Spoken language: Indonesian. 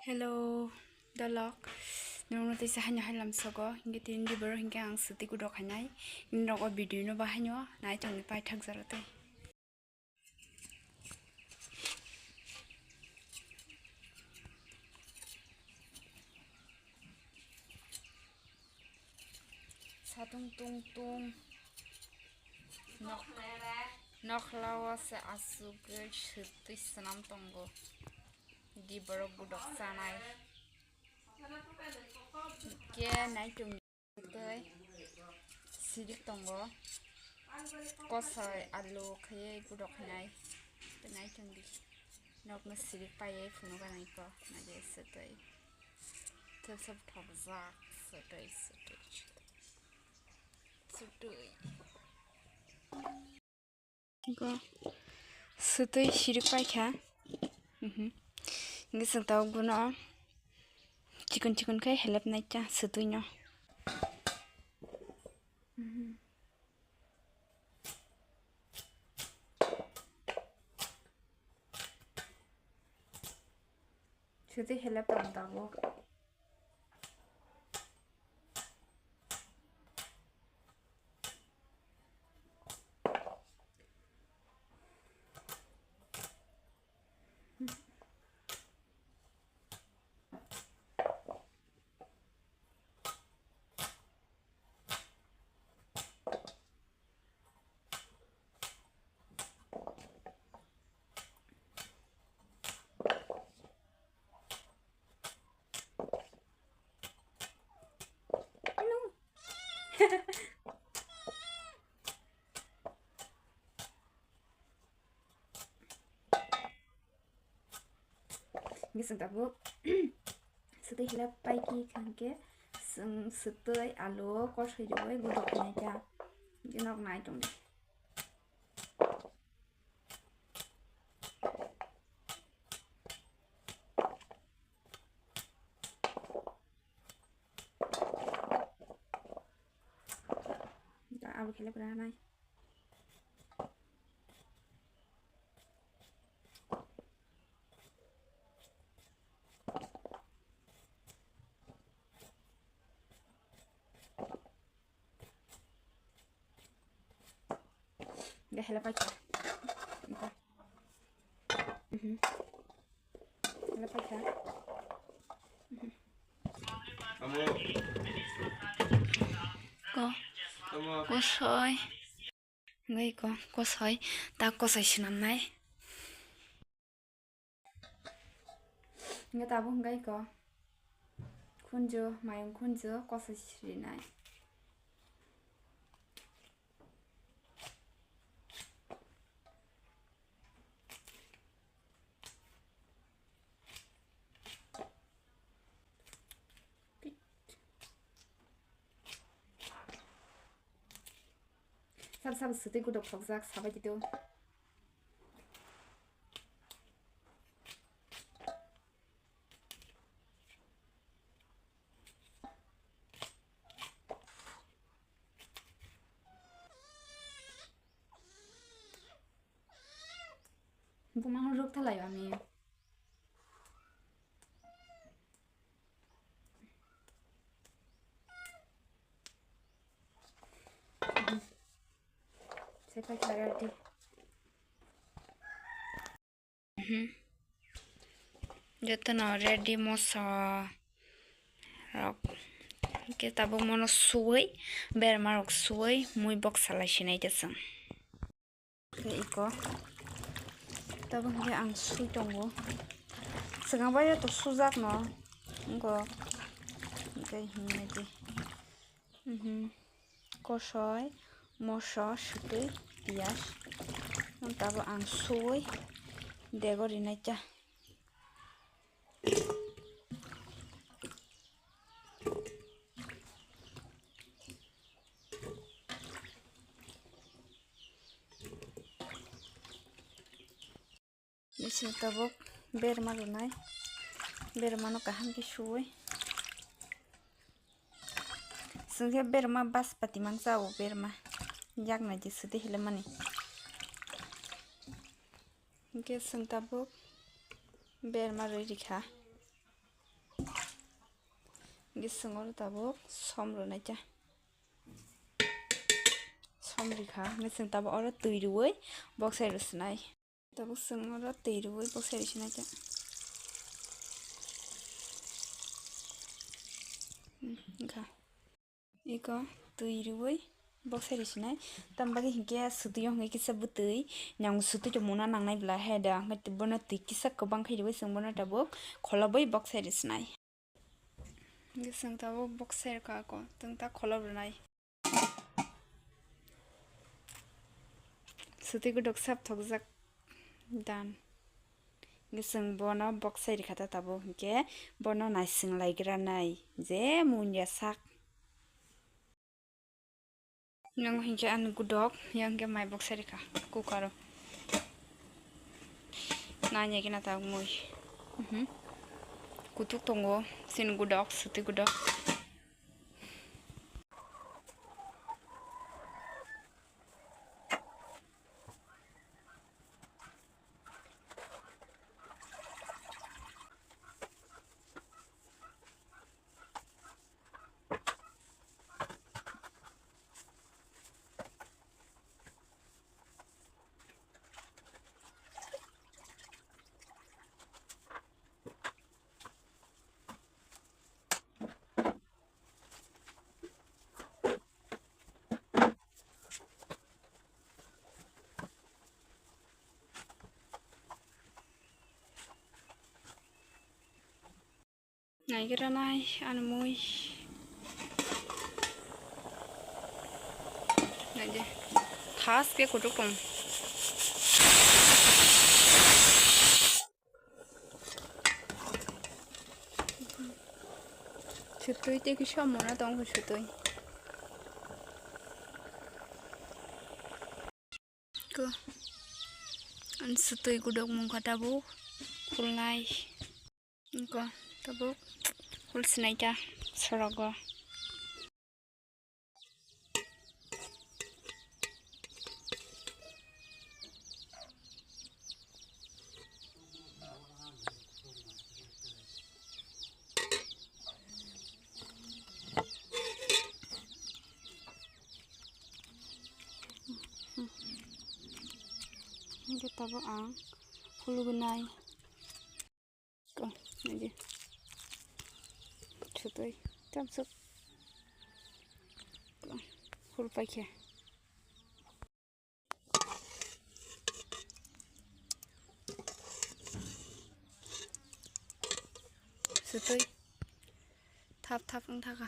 Hello, dalok. Nung natin sa hanya halam sago, hindi tin di baro hingga ang suti gudok hanay. Hindi ako video no bahanyo, na itong ipay tag zarate. Sa tung nok lawa sa asugay suti sanam tonggo. Di baro gudok sanay. Kaya na itong ito'y sidik tonggo. Kosoy alu kaya gudok hanay. Ito na itong di. Nok na sidik pa yay puno ka na ito. Nagyay sutoy. Ito sa thok sutoy. Go. Sutwi sirik paikha. Ngi sang tau guno. Chicken kai helap nai cha sutwi no. Sutwi helap tam tau. Ngi sang tau sutwi helap paiki khangke sang sutwi alu kosoi joi gudok nai cha. Nok nai tong di. Alu helap ra nai. Gak helap aja. Helap aja. Kosoi. Ngai kosoi. Ta kosoi sinam nai. Ngai tabu ngai kunju mayung kunju kosoi sirinai. Sab sutwi gudok thok sabai ditu. Bumang ruk thalai ami. Saya pakai ready. Joto na ready mosa rok. Kita bu mono suai, ber marok suai, mui box salai sinai jasang. Iko. Tabu nge ang sui tonggo. Segang bayar tu suzak no. Ngo. Ngai hini di. Kosoi. Moso sutwi pias tabo ang sui dego rinai cha. Isi tabo ber malunai ber mano kaham ki sui. Sungke ber ma bas pati mangsa o ber ma. Jak na ji sutwi helap mani. Nge sang tabo ber ma roi rikha. gisingor tabuk somro naija somrikha gising tabo oro tui ruwei boksai rusunai tabuk singoro tui ruwei boksai rusunaija Ingkha iko tui ruwei boksai rusunai tambagi hingke sutui hingke kisa butui nyang sutui muna nangnai bla heda hingke bono tui kisa kwbang khai ruwei sing bono tabuk kholabai boksai rusunai gising tabuk boksai rwkha ko tungta kholop rwnai sutui gudok sap thokjak dan gising bono boksai rwkha tabuk hingke bono naising laigra nai je munya sak yang hingke an gudok yang ke mai boksai rwkha kukaro nanya kena tabuk mui kutuk tongo sin gudok sutui gudok naigira nai an mui naje khas ke kutuk tong sutui te kisa mona tong sutui ko an sutui gudok mungkha tabuk khwlai ko tabuk khul sinaita sorogo hingke tabuk ang khulgunai ko naje sutui tamsuk khul paikhe sutui thap thap ungthaka